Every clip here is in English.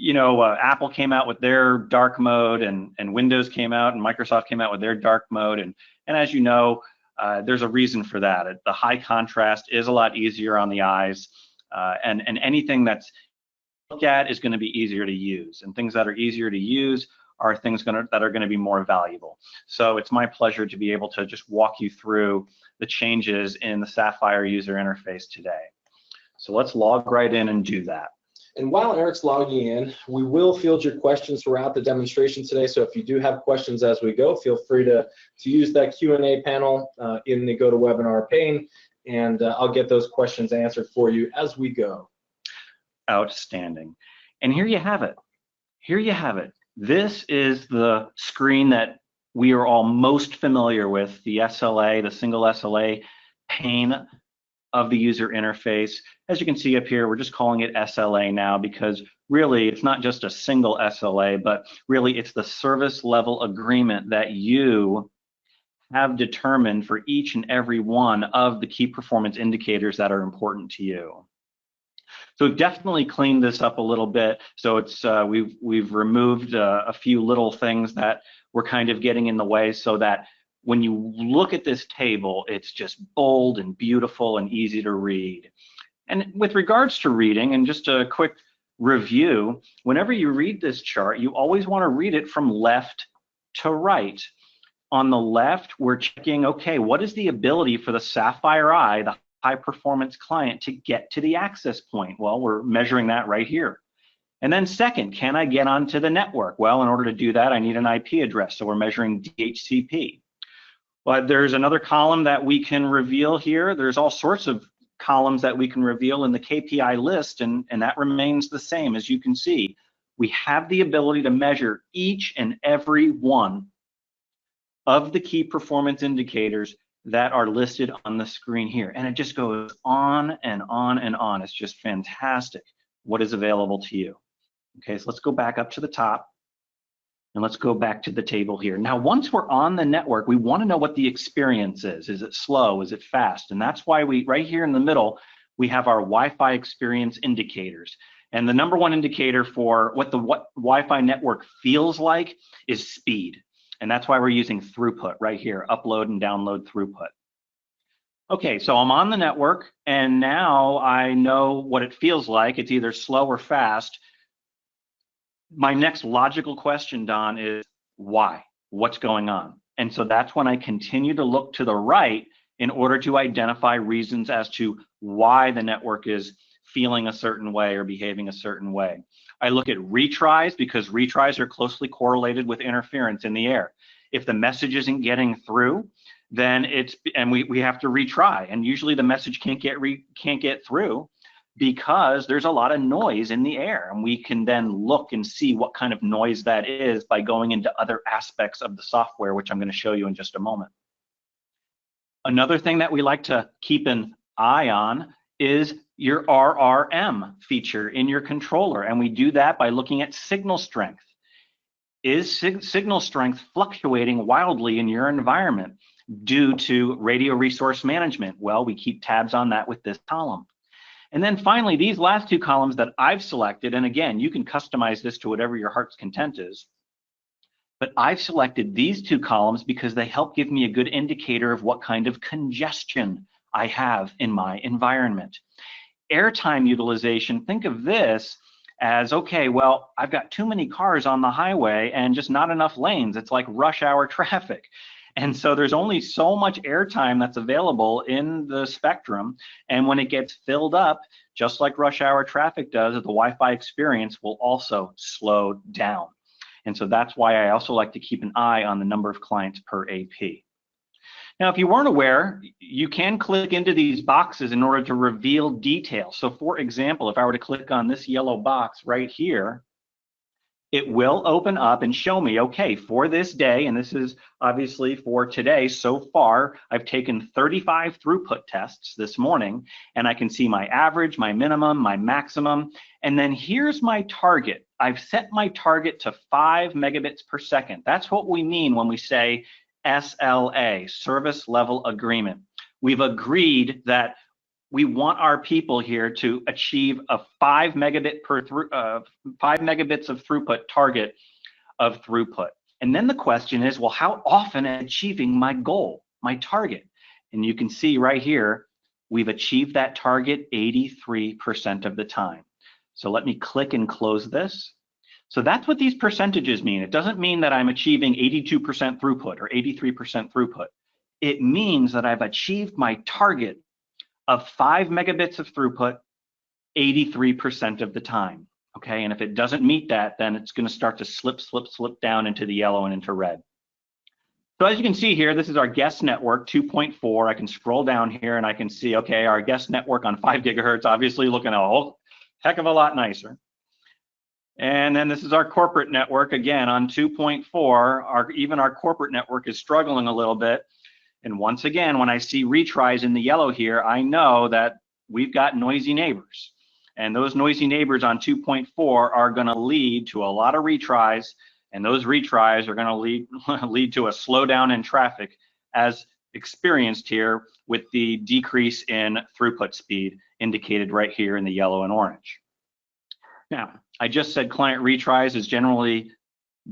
Apple came out with their dark mode, and Windows came out, and Microsoft came out with their dark mode, and as you know, there's a reason for that. The high contrast is a lot easier on the eyes, and anything that's looked at is going to be easier to use, and things that are easier to use are things that are going to be more valuable. So it's my pleasure to be able to just walk you through the changes in the Sapphire user interface today. So let's log right in and do that. And while Eric's logging in, we will field your questions throughout the demonstration today. So if you do have questions as we go, feel free to use that Q&A panel in the GoToWebinar pane, and I'll get those questions answered for you as we go. Outstanding. And here you have it. Here you have it. This is the screen that we are all most familiar with, the SLA, the single SLA pane of the user interface. As you can see up here, we're just calling it SLA now because really it's not just a single SLA, but really it's the service level agreement that you have determined for each and every one of the key performance indicators that are important to you. So we've definitely cleaned this up a little bit. So it's we've removed a few little things that were kind of getting in the way, so that when you look at this table, it's just bold and beautiful and easy to read. And with regards to reading, and just a quick review, whenever you read this chart, you always want to read it from left to right. On the left, we're checking, okay, what is the ability for the Sapphire Eye, the high performance client, to get to the access point? Well, we're measuring that right here. And then second, can I get onto the network? Well, in order to do that, I need an IP address, so we're measuring DHCP. But there's another column that we can reveal here. There's all sorts of columns that we can reveal in the KPI list, and that remains the same. As you can see, we have the ability to measure each and every one of the key performance indicators that are listed on the screen here. And it just goes on and on and on. It's just fantastic what is available to you. Okay, so let's go back up to the top. And let's go back to the table here. Now, once we're on the network, we want to know what the experience is. Is it slow? Is it fast? And that's why we, right here in the middle, we have our Wi-Fi experience indicators. And the number one indicator for what the Wi-Fi network feels like is speed. And that's why we're using throughput right here, upload and download throughput. Okay, so I'm on the network, and now I know what it feels like. It's either slow or fast. My next logical question, Don, is why? What's going on? And so that's when I continue to look to the right in order to identify reasons as to why the network is feeling a certain way or behaving a certain way. I look at retries because retries are closely correlated with interference in the air. If the message isn't getting through, then we have to retry. And usually the message can't get through because there's a lot of noise in the air, and we can then look and see what kind of noise that is by going into other aspects of the software, which I'm going to show you in just a moment. Another thing that we like to keep an eye on is your RRM feature in your controller, and we do that by looking at signal strength. Is signal strength fluctuating wildly in your environment due to radio resource management? Well, we keep tabs on that with this column. And then finally, these last two columns that I've selected, and again, you can customize this to whatever your heart's content is, but I've selected these two columns because they help give me a good indicator of what kind of congestion I have in my environment. Airtime utilization, think of this as, okay, well, I've got too many cars on the highway and just not enough lanes. It's like rush hour traffic. And so there's only so much airtime that's available in the spectrum. And when it gets filled up, just like rush hour traffic does, the Wi-Fi experience will also slow down. And so that's why I also like to keep an eye on the number of clients per AP. Now, if you weren't aware, you can click into these boxes in order to reveal details. So for example, if I were to click on this yellow box right here, it will open up and show me, okay, for this day, and this is obviously for today, so far, I've taken 35 throughput tests this morning, and I can see my average, my minimum, my maximum, and then here's my target. I've set my target to 5 megabits per second. That's what we mean when we say SLA, Service Level Agreement. We've agreed that We want our people here to achieve a 5 megabits of throughput target of throughput. And then the question is, well, how often am I achieving my goal, my target? And you can see right here, we've achieved that target 83% of the time. So let me click and close this. So that's what these percentages mean. It doesn't mean that I'm achieving 82% throughput or 83% throughput. It means that I've achieved my target of 5 megabits of throughut 83% of the time. Okay, and if it doesn't meet that, then it's going to start to slip down into the yellow and into red. So as you can see here, this is our guest network 2.4. I can scroll down here and I can see, okay, our guest network on 5 gigahertz, obviously looking a whole heck of a lot nicer. And then this is our corporate network, again, on 2.4. Even our corporate network is struggling a little bit. And once again, when I see retries in the yellow here, I know that we've got noisy neighbors. And those noisy neighbors on 2.4 are going to lead to a lot of retries. And those retries are going to lead to a slowdown in traffic, as experienced here with the decrease in throughput speed indicated right here in the yellow and orange. Now, I just said client retries is generally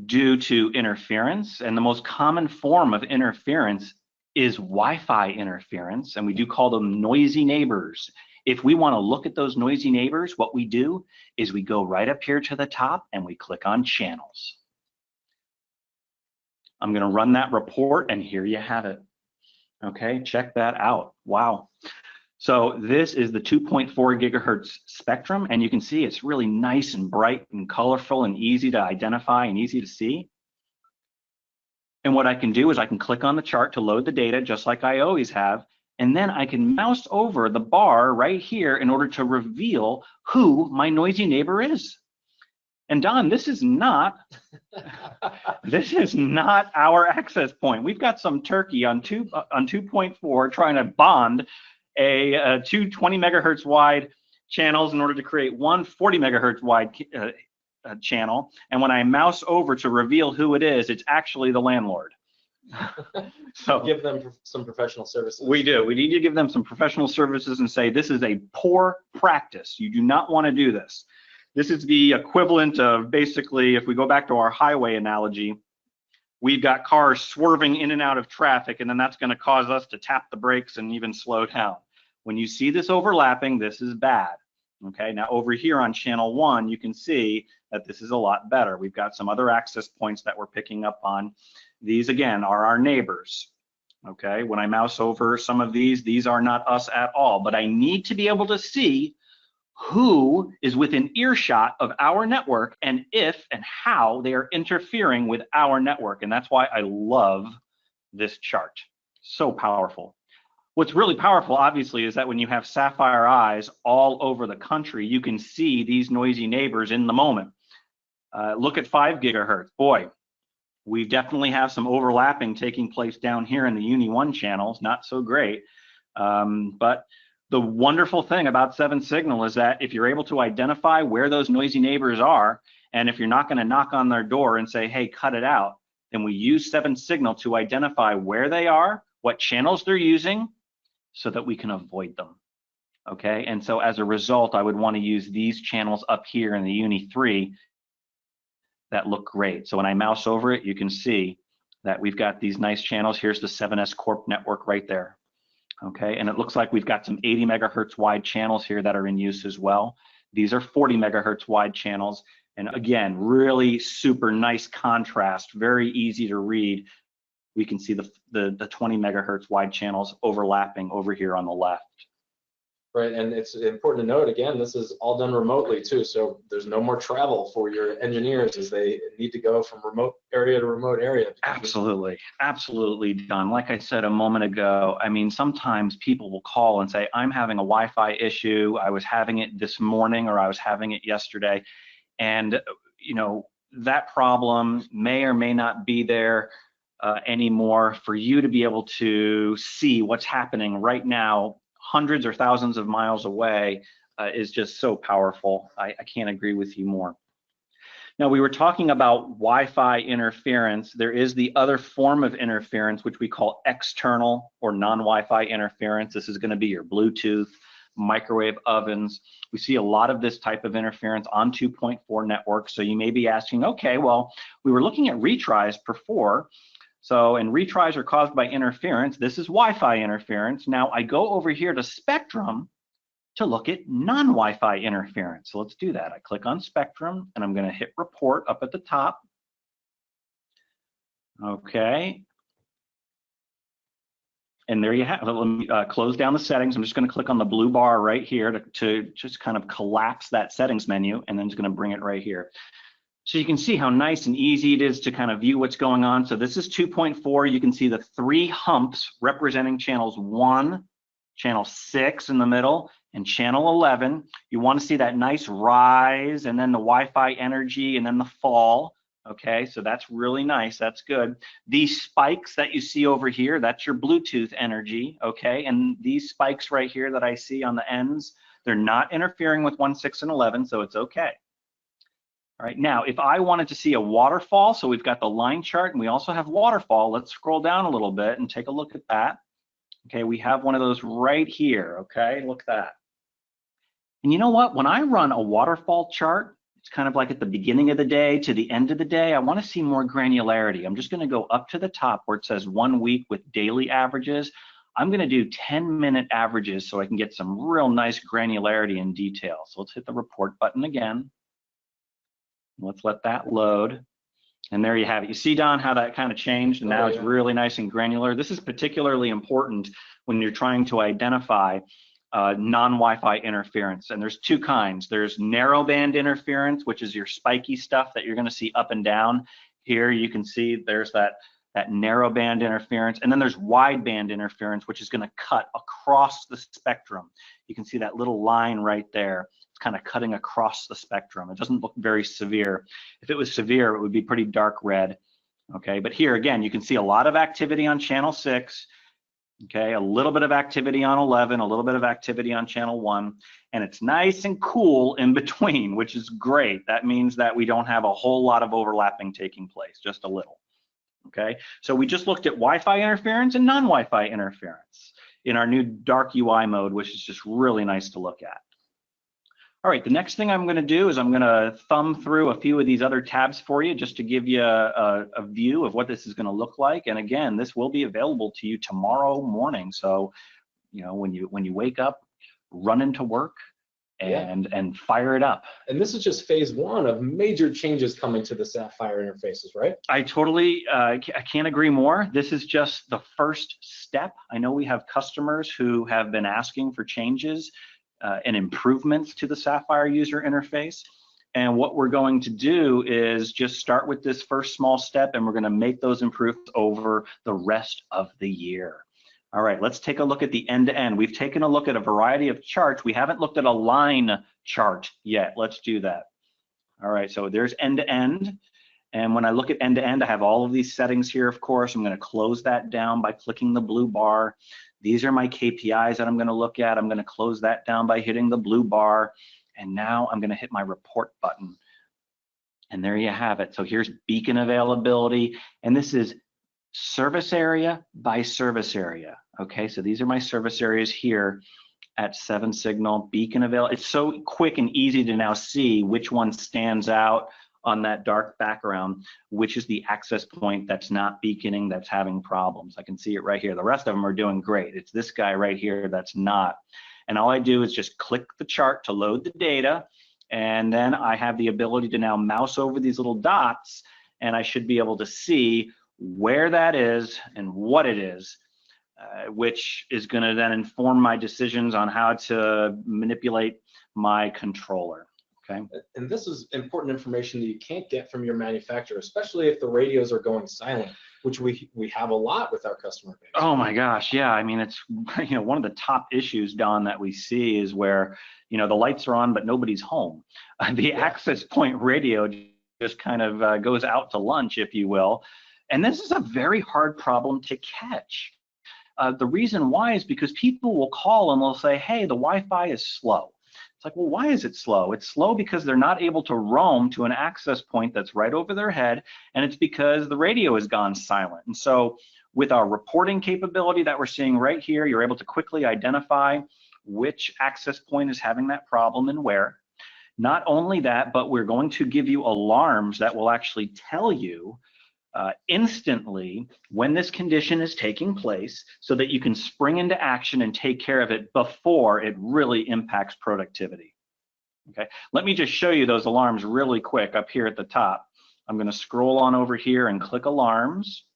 due to interference, and the most common form of interference is Wi-Fi interference, and we do call them noisy neighbors. If we want to look at those noisy neighbors, what we do is we go right up here to the top and we click on channels. I'm going to run that report, and here you have it. Okay, check that out. Wow. So this is the 2.4 gigahertz spectrum, and you can see it's really nice and bright and colorful and easy to identify and easy to see. And what I can do is I can click on the chart to load the data, just like I always have, and then I can mouse over the bar right here in order to reveal who my noisy neighbor is. And Don, this is not our access point. We've got some turkey on 2.4 trying to bond two 20 megahertz wide channels in order to create one 40 megahertz wide channel. And when I mouse over to reveal who it is, it's actually the landlord. So give them some professional services. We do. We need to give them some professional services and say, this is a poor practice. You do not want to do this. This is the equivalent of basically, if we go back to our highway analogy, we've got cars swerving in and out of traffic, and then that's going to cause us to tap the brakes and even slow down. When you see this overlapping, this is bad. Okay, now over here on channel 1, you can see that this is a lot better. We've got some other access points that we're picking up on. These, again, are our neighbors. Okay, when I mouse over some of these are not us at all, but I need to be able to see who is within earshot of our network and if and how they are interfering with our network. And that's why I love this chart. So powerful. What's really powerful, obviously, is that when you have Sapphire eyes all over the country, you can see these noisy neighbors in the moment. Look at 5 gigahertz. Boy, we definitely have some overlapping taking place down here in the Uni 1 channels. Not so great. But the wonderful thing about 7SIGNAL is that if you're able to identify where those noisy neighbors are, and if you're not going to knock on their door and say, hey, cut it out, then we use 7SIGNAL to identify where they are, what channels they're using, so that we can avoid them. Okay, and so as a result, I would want to use these channels up here in the Uni 3 that look great. So when I mouse over it, you can see that we've got these nice channels. Here's the 7S Corp network right there. Okay, and it looks like we've got some 80 megahertz wide channels here that are in use as well. These are 40 megahertz wide channels. And again, really super nice contrast, very easy to read. We can see the 20 megahertz wide channels overlapping over here on the left. Right, and it's important to note, again, this is all done remotely too, so there's no more travel for your engineers as they need to go from remote area to remote area. Absolutely, absolutely, Don. Like I said a moment ago, I mean, sometimes people will call and say, I'm having a Wi-Fi issue, I was having it this morning or I was having it yesterday, and you know, that problem may or may not be there anymore. For you to be able to see what's happening right now, hundreds or thousands of miles away, is just so powerful. I can't agree with you more. Now, we were talking about Wi-Fi interference. There is the other form of interference, which we call external or non-Wi-Fi interference. This is going to be your Bluetooth, microwave ovens. We see a lot of this type of interference on 2.4 networks. So you may be asking, okay, well, we were looking at retries before. So, and retries are caused by interference. This is Wi-Fi interference. Now I go over here to Spectrum to look at non-Wi-Fi interference. So let's do that. I click on Spectrum and I'm going to hit report up at the top. Okay. And there you have it. Let me close down the settings. I'm just going to click on the blue bar right here to just kind of collapse that settings menu, and then it's going to bring it right here. So you can see how nice and easy it is to kind of view what's going on. So this is 2.4. You can see the 3 humps representing channels 1, channel 6 in the middle, and channel 11. You want to see that nice rise, and then the Wi-Fi energy, and then the fall. Okay, so that's really nice. That's good. These spikes that you see over here, that's your Bluetooth energy. Okay, and these spikes right here that I see on the ends, they're not interfering with 1, 6, and 11, so it's okay. All right, now if I wanted to see a waterfall, so we've got the line chart and we also have waterfall. Let's scroll down a little bit and take a look at that. Okay, we have one of those right here. Okay, look at that. And you know what? When I run a waterfall chart, it's kind of like at the beginning of the day to the end of the day, I want to see more granularity. I'm just going to go up to the top where it says 1 week with daily averages. I'm going to do 10-minute averages so I can get some real nice granularity and detail. So let's hit the report button again. Let's let that load. And there you have it. You see, Don, how that kind of changed, and now it's really nice and granular. This is particularly important when you're trying to identify non-Wi-Fi interference. And there's 2 kinds. There's narrowband interference, which is your spiky stuff that you're going to see up and down. Here you can see there's that narrowband interference. And then there's wideband interference, which is going to cut across the spectrum. You can see that little line right there. It's kind of cutting across the spectrum. It doesn't look very severe. If it was severe, it would be pretty dark red. Okay, but here again, you can see a lot of activity on channel 6. Okay, a little bit of activity on 11, a little bit of activity on channel 1, and it's nice and cool in between, which is great. That means that we don't have a whole lot of overlapping taking place, just a little. Okay, so we just looked at Wi-Fi interference and non-Wi-Fi interference in our new dark UI mode, which is just really nice to look at. All right, the next thing I'm going to do is I'm going to thumb through a few of these other tabs for you just to give you a view of what this is going to look like. And again, this will be available to you tomorrow morning. So, you know, when you wake up, run into work and fire it up. And this is just phase 1 of major changes coming to the Sapphire interfaces, right? I totally I can't agree more. This is just the first step. I know we have customers who have been asking for changes and improvements to the Sapphire user interface. And what we're going to do is just start with this first small step, and we're going to make those improvements over the rest of the year. All right, let's take a look at the end-to-end. We've taken a look at a variety of charts. We haven't looked at a line chart yet. Let's do that. All right, so there's end-to-end. And when I look at end-to-end, I have all of these settings here, of course. I'm going to close that down by clicking the blue bar. These are my KPIs that I'm going to look at. I'm going to close that down by hitting the blue bar. And now I'm going to hit my report button. And there you have it. So here's beacon availability. And this is service area by service area. Okay, so these are my service areas here at 7SIGNAL. Beacon availability. It's so quick and easy to now see which one stands out on that dark background, which is the access point that's not beaconing, that's having problems. I can see it right here. The rest of them are doing great. It's this guy right here that's not. And all I do is just click the chart to load the data, and then I have the ability to now mouse over these little dots, and I should be able to see where that is and what it is, which is going to then inform my decisions on how to manipulate my controller. Okay. And this is important information that you can't get from your manufacturer, especially if the radios are going silent, which we have a lot with our customer base. Oh my gosh, yeah. I mean, it's, you know, one of the top issues, Don, that we see is where, you know, the lights are on but nobody's home. The access point radio just kind of goes out to lunch, if you will. And this is a very hard problem to catch. The reason why is because people will call and they'll say, hey, the Wi-Fi is slow. It's like, well, why is it slow? It's slow because they're not able to roam to an access point that's right over their head, and it's because the radio has gone silent. And so with our reporting capability that we're seeing right here, you're able to quickly identify which access point is having that problem and where. Not only that, but we're going to give you alarms that will actually tell you instantly when this condition is taking place so that you can spring into action and take care of it before it really impacts productivity. Okay, let me just show you those alarms really quick up here at the top. I'm going to scroll on over here and click alarms.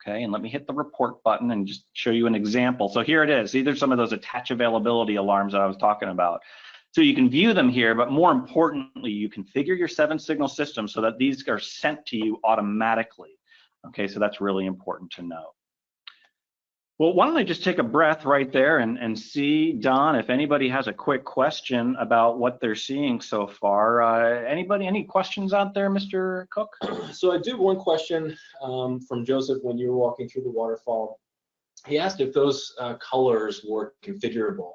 Okay, and let me hit the report button and just show you an example. So here it is. These are some of those attach availability alarms that I was talking about. So you can view them here, but more importantly, you configure your 7SIGNAL system so that these are sent to you automatically. Okay, so that's really important to know. Well, why don't I just take a breath right there and see, Don, if anybody has a quick question about what they're seeing so far. Anybody, any questions out there, Mr. Cook? So I do have one question from Joseph when you were walking through the waterfall. He asked if those colors were configurable.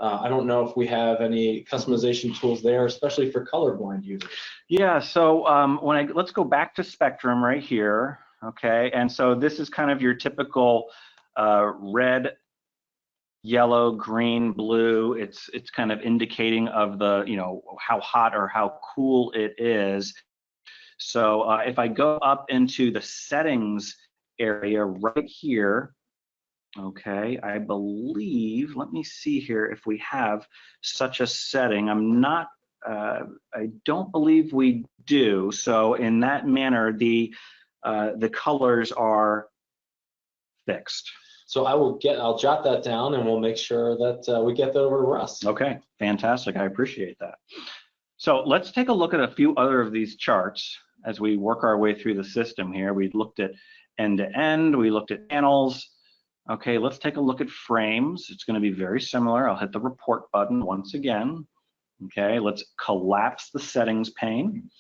I don't know if we have any customization tools there, especially for colorblind users. Yeah, so let's go back to Spectrum right here, okay? And so this is kind of your typical red, yellow, green, blue. It's kind of indicating of the, you know, how hot or how cool it is. So if I go up into the settings area right here, okay, I believe, let me see here if we have such a setting. I'm not, I don't believe we do. So in that manner, the colors are fixed. So I'll jot that down and we'll make sure that we get that over to Russ. Okay, fantastic, I appreciate that. So let's take a look at a few other of these charts as we work our way through the system here. We looked at end to end, we looked at panels. Okay, let's take a look at frames. It's going to be very similar. I'll hit the report button once again. Okay, let's collapse the settings pane.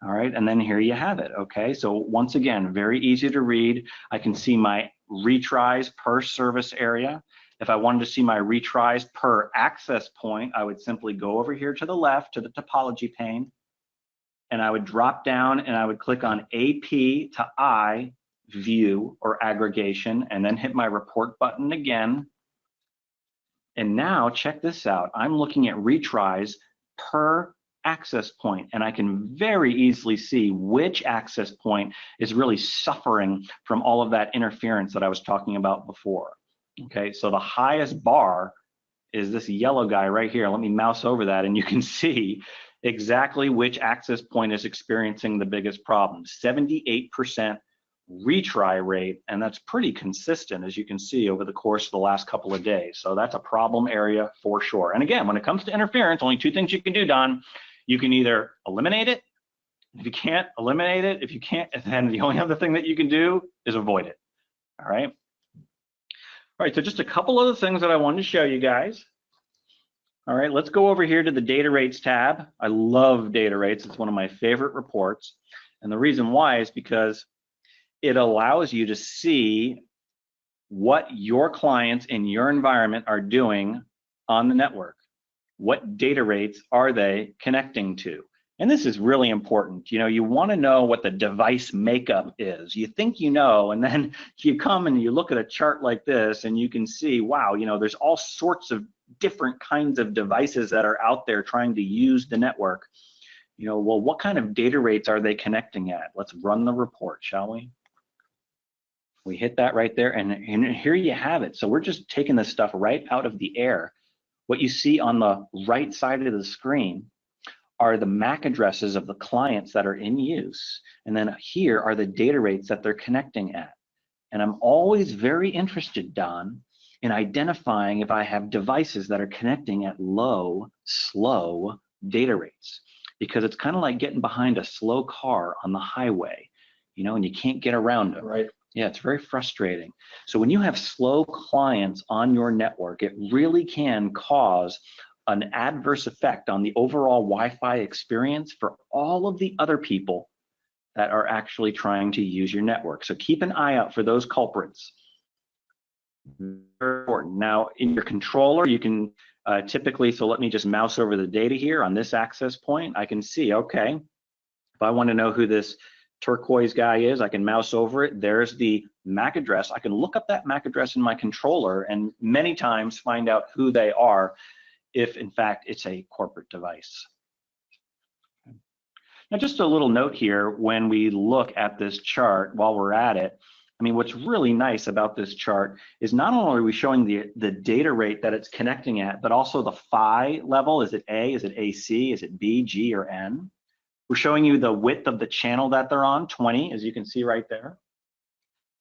All right, and then here you have it. Okay, so once again, very easy to read. I can see my retries per service area. If I wanted to see my retries per access point, I would simply go over here to the left to the topology pane, and I would drop down and I would click on AP to I view or aggregation, and then hit my report button again. And now check this out. I'm looking at retries per access point, and I can very easily see which access point is really suffering from all of that interference that I was talking about before. Okay, so the highest bar is this yellow guy right here. Let me mouse over that and you can see exactly which access point is experiencing the biggest problem. 78% retry rate, and that's pretty consistent, as you can see, over the course of the last couple of days. So that's a problem area for sure. And again, when it comes to interference, only two things you can do, Don. You can either eliminate it. If you can't eliminate it, if you can't, then the only other thing that you can do is avoid it. All right. All right, so just a couple other things that I wanted to show you guys. All right, let's go over here to the data rates tab. I love data rates. It's one of my favorite reports. And the reason why is because it allows you to see what your clients in your environment are doing on the network. What data rates are they connecting to? And this is really important. You know, you want to know what the device makeup is. You think you know, and then you come and you look at a chart like this and you can see, wow, you know, there's all sorts of different kinds of devices that are out there trying to use the network. You know, well, what kind of data rates are they connecting at? Let's run the report, shall we? We hit that right there, and here you have it. So we're just taking this stuff right out of the air. What you see on the right side of the screen are the MAC addresses of the clients that are in use. And then here are the data rates that they're connecting at. And I'm always very interested, Don, in identifying if I have devices that are connecting at low, slow data rates, because it's kind of like getting behind a slow car on the highway, you know, and you can't get around them. Right. Yeah, it's very frustrating. So when you have slow clients on your network, it really can cause an adverse effect on the overall Wi-Fi experience for all of the other people that are actually trying to use your network. So keep an eye out for those culprits. Very important. Now, in your controller, you can typically, so let me just mouse over the data here on this access point. I can see, okay, if I want to know who this turquoise guy is. I can mouse over it. There's the MAC address. I can look up that MAC address in my controller and many times find out who they are if in fact it's a corporate device. Now just a little note here, when we look at this chart while we're at it, I mean, what's really nice about this chart is not only are we showing the data rate that it's connecting at, but also the phi level. Is it A, is it AC, is it B, G, or N? We're showing you the width of the channel that they're on, 20, as you can see right there.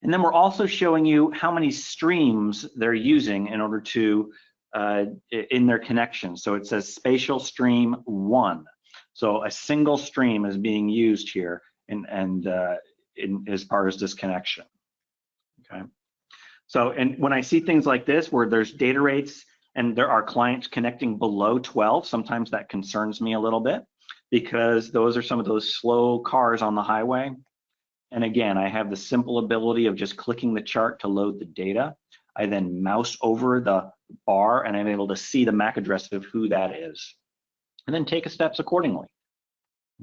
And then we're also showing you how many streams they're using in order to, in their connection. So it says spatial stream 1. So a single stream is being used here as part of this connection. Okay. So, and when I see things like this where there's data rates and there are clients connecting below 12, sometimes that concerns me a little bit because those are some of those slow cars on the highway. And again, I have the simple ability of just clicking the chart to load the data. I then mouse over the bar and I'm able to see the MAC address of who that is, and then take steps accordingly.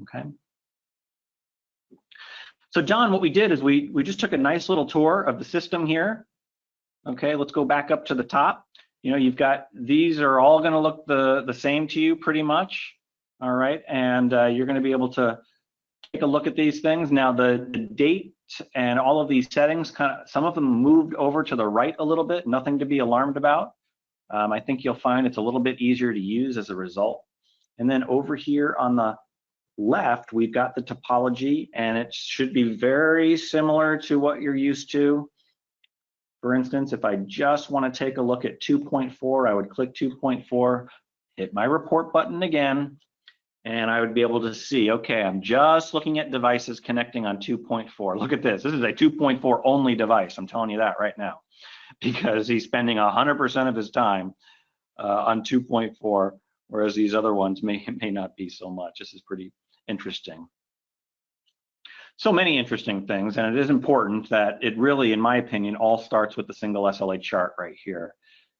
Okay. So John, what we did is we just took a nice little tour of the system here. Okay, let's go back up to the top. You know, you've got, these are all gonna look the same to you pretty much. All right, and you're gonna be able to take a look at these things. Now the date and all of these settings, some of them moved over to the right a little bit, nothing to be alarmed about. I think you'll find it's a little bit easier to use as a result. And then over here on the left, we've got the topology, and it should be very similar to what you're used to. For instance, if I just want to take a look at 2.4, I would click 2.4, hit my report button again, and I would be able to see, okay, I'm just looking at devices connecting on 2.4. Look at this. This is a 2.4 only device. I'm telling you that right now, because he's spending 100% of his time on 2.4, whereas these other ones may not be so much. This is pretty interesting. So many interesting things, and it is important that it really, in my opinion, all starts with the single SLA chart right here.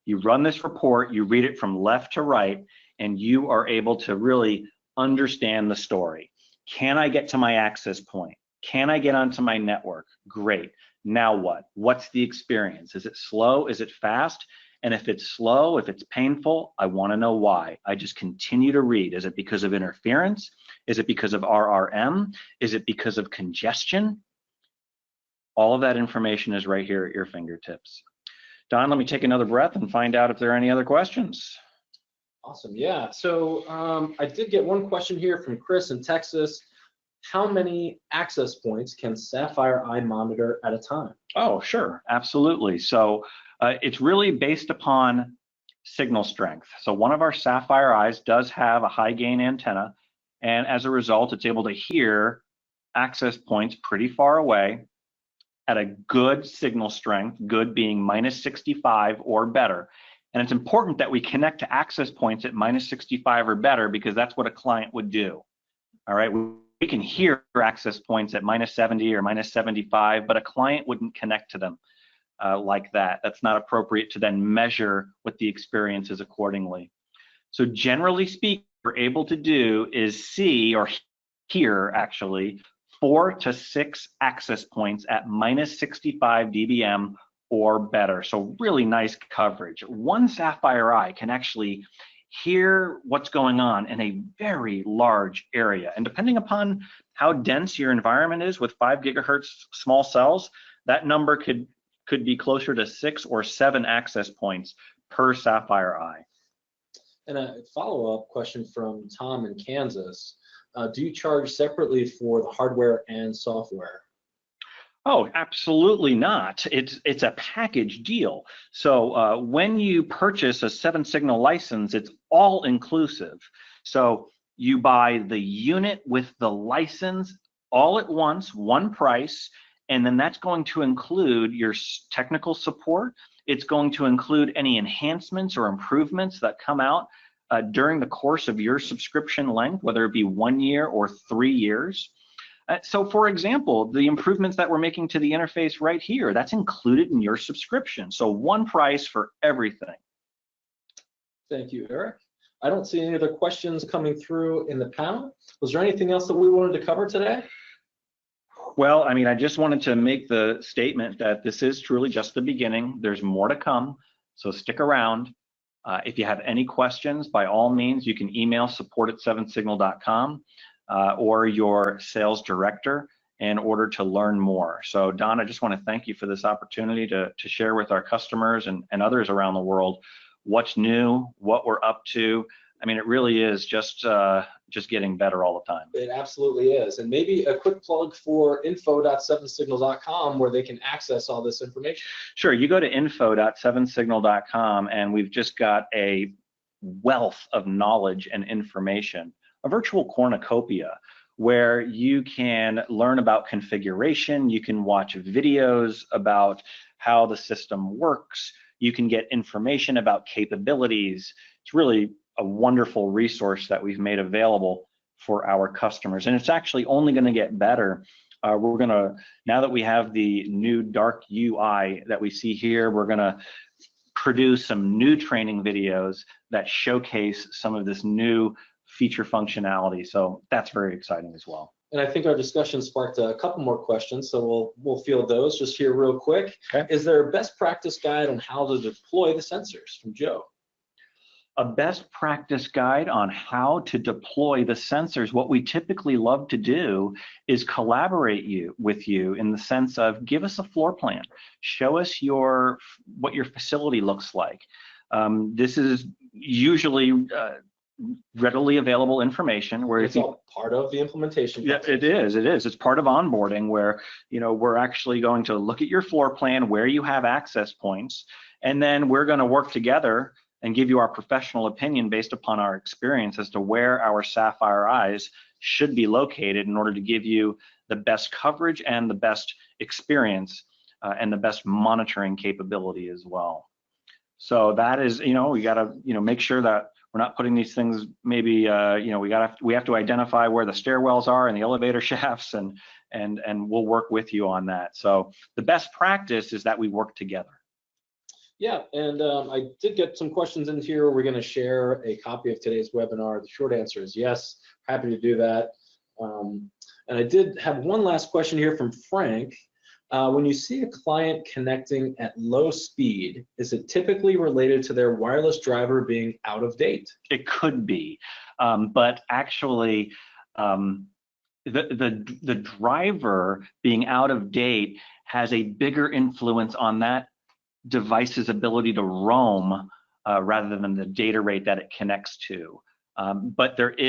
You run this report, you read it from left to right, and you are able to really understand the story. Can I get to my access point? Can I get onto my network? Great. Now what? What's the experience? Is it slow? Is it fast? And if it's slow, if it's painful, I want to know why. I just continue to read. Is it because of interference? Is it because of RRM? Is it because of congestion? All of that information is right here at your fingertips. Don, let me take another breath and find out if there are any other questions. Awesome, yeah. So I did get one question here from Chris in Texas. How many access points can Sapphire Eye monitor at a time? Oh, sure, absolutely. So it's really based upon signal strength. So one of our Sapphire Eyes does have a high gain antenna, and as a result, it's able to hear access points pretty far away at a good signal strength, good being -65 or better. And it's important that we connect to access points at -65 or better, because that's what a client would do. All right, we can hear access points at -70 or -75, but a client wouldn't connect to them like that. That's not appropriate to then measure what the experience is accordingly. So generally speaking, what we're able to do is see or hear actually 4 to 6 access points at -65 dBm or better. So really nice coverage. One Sapphire Eye can actually hear what's going on in a very large area. And depending upon how dense your environment is with 5 gigahertz small cells, that number could be closer to 6 or 7 access points per Sapphire Eye. And a follow-up question from Tom in Kansas. Do you charge separately for the hardware and software? Oh, absolutely not. It's a package deal. So when you purchase a 7SIGNAL license, it's all inclusive. So you buy the unit with the license all at once, one price, and then that's going to include your technical support. It's going to include any enhancements or improvements that come out during the course of your subscription length, whether it be 1 year or 3 years. So for example, the improvements that we're making to the interface right here, that's included in your subscription. So one price for everything. Thank you, Eric. I don't see any other questions coming through in the panel. Was there anything else that we wanted to cover today? Well, I mean, I just wanted to make the statement that this is truly just the beginning. There's more to come, so stick around. If you have any questions, by all means, you can email support@7signal.com or your sales director in order to learn more. So Don, I just want to thank you for this opportunity to share with our customers and others around the world what's new, what we're up to. I mean, it really is just getting better all the time. It absolutely is. And maybe a quick plug for info.7signal.com where they can access all this information. Sure, you go to info.7signal.com and we've just got a wealth of knowledge and information, a virtual cornucopia where you can learn about configuration, you can watch videos about how the system works, you can get information about capabilities. It's really a wonderful resource that we've made available for our customers, and it's actually only going to get better. We're going to, now that we have the new dark UI that we see here, we're going to produce some new training videos that showcase some of this new feature functionality. So that's very exciting as well. And I think our discussion sparked a couple more questions, so we'll field those just here real quick. Okay. Is there a best practice guide on how to deploy the sensors from Joe? A best practice guide on how to deploy the sensors. What we typically love to do is collaborate with you in the sense of give us a floor plan, show us what your facility looks like. This is usually readily available information where it's all part of the implementation process. Yeah, it is. It's part of onboarding where, you know, we're actually going to look at your floor plan where you have access points, and then we're going to work together and give you our professional opinion based upon our experience as to where our Sapphire Eyes should be located in order to give you the best coverage and the best experience and the best monitoring capability as well. So that is, you know, we got to, you know, make sure that we're not putting these things, maybe, you know, we have to identify where the stairwells are and the elevator shafts, and we'll work with you on that. So the best practice is that we work together. Yeah, and I did get some questions in here. We're going to share a copy of today's webinar. The short answer is yes, happy to do that. And I did have one last question here from Frank. When you see a client connecting at low speed, is it typically related to their wireless driver being out of date? It could be, but actually, the driver being out of date has a bigger influence on that device's ability to roam rather than the data rate that it connects to. But it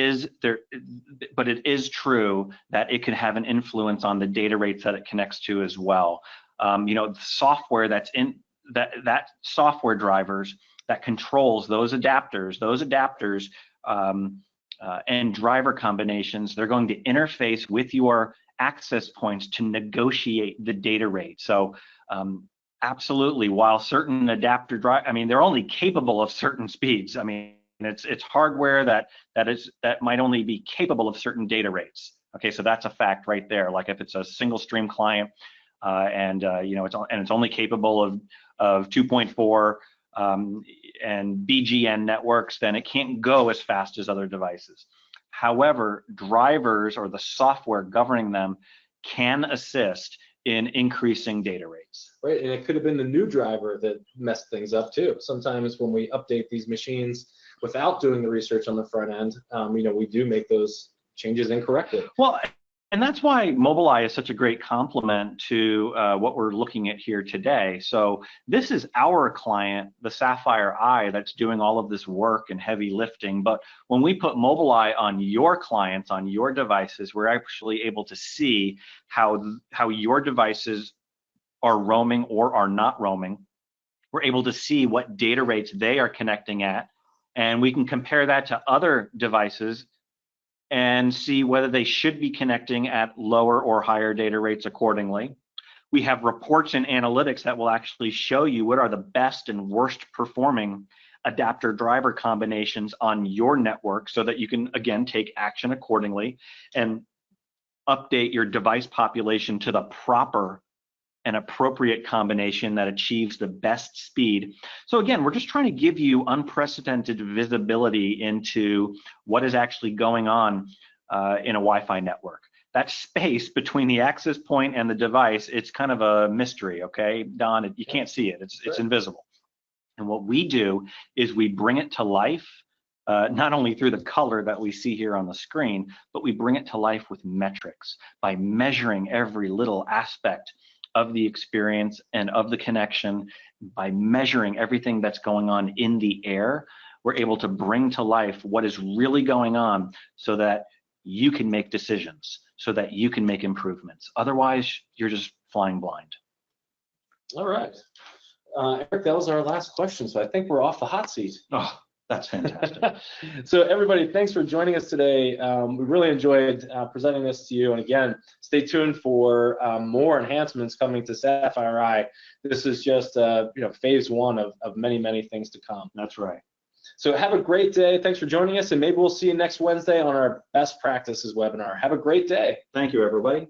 is true that it could have an influence on the data rates that it connects to as well. You know, the software that's in that software drivers that controls those adapters and driver combinations, they're going to interface with your access points to negotiate the data rate. So absolutely, while certain adapter I mean, they're only capable of certain speeds. I mean, it's hardware that might only be capable of certain data rates. Okay, so that's a fact right there. Like if it's a single stream client and you know, it's only capable of 2.4 and BGN networks, then it can't go as fast as other devices. However, drivers or the software governing them can assist in increasing data rates. Right, and it could have been the new driver that messed things up too. Sometimes when we update these machines without doing the research on the front end, you know, we do make those changes incorrectly. Well, and that's why Mobileye is such a great complement to what we're looking at here today. So this is our client, the Sapphire Eye, that's doing all of this work and heavy lifting. But when we put Mobileye on your clients, on your devices, we're actually able to see how your devices are roaming or are not roaming. We're able to see what data rates they are connecting at, and we can compare that to other devices and see whether they should be connecting at lower or higher data rates accordingly. We have reports and analytics that will actually show you what are the best and worst performing adapter driver combinations on your network so that you can, again, take action accordingly and update your device population to the proper and appropriate combination that achieves the best speed. So again, we're just trying to give you unprecedented visibility into what is actually going on in a Wi-Fi network. that space between the access point and the device, it's kind of a mystery, okay? Don, you can't see it, it's invisible. And what we do is we bring it to life, not only through the color that we see here on the screen, but we bring it to life with metrics by measuring every little aspect of the experience and of the connection. By measuring everything that's going on in the air, we're able to bring to life what is really going on so that you can make decisions, so that you can make improvements. Otherwise, you're just flying blind. All right. Eric, that was our last question, so I think we're off the hot seat. Oh, that's fantastic. So everybody, thanks for joining us today. We really enjoyed presenting this to you. And again, stay tuned for more enhancements coming to Sapphire Eye. This is just phase one of many, many things to come. That's right. So have a great day. Thanks for joining us, and maybe we'll see you next Wednesday on our Best Practices webinar. Have a great day. Thank you, everybody.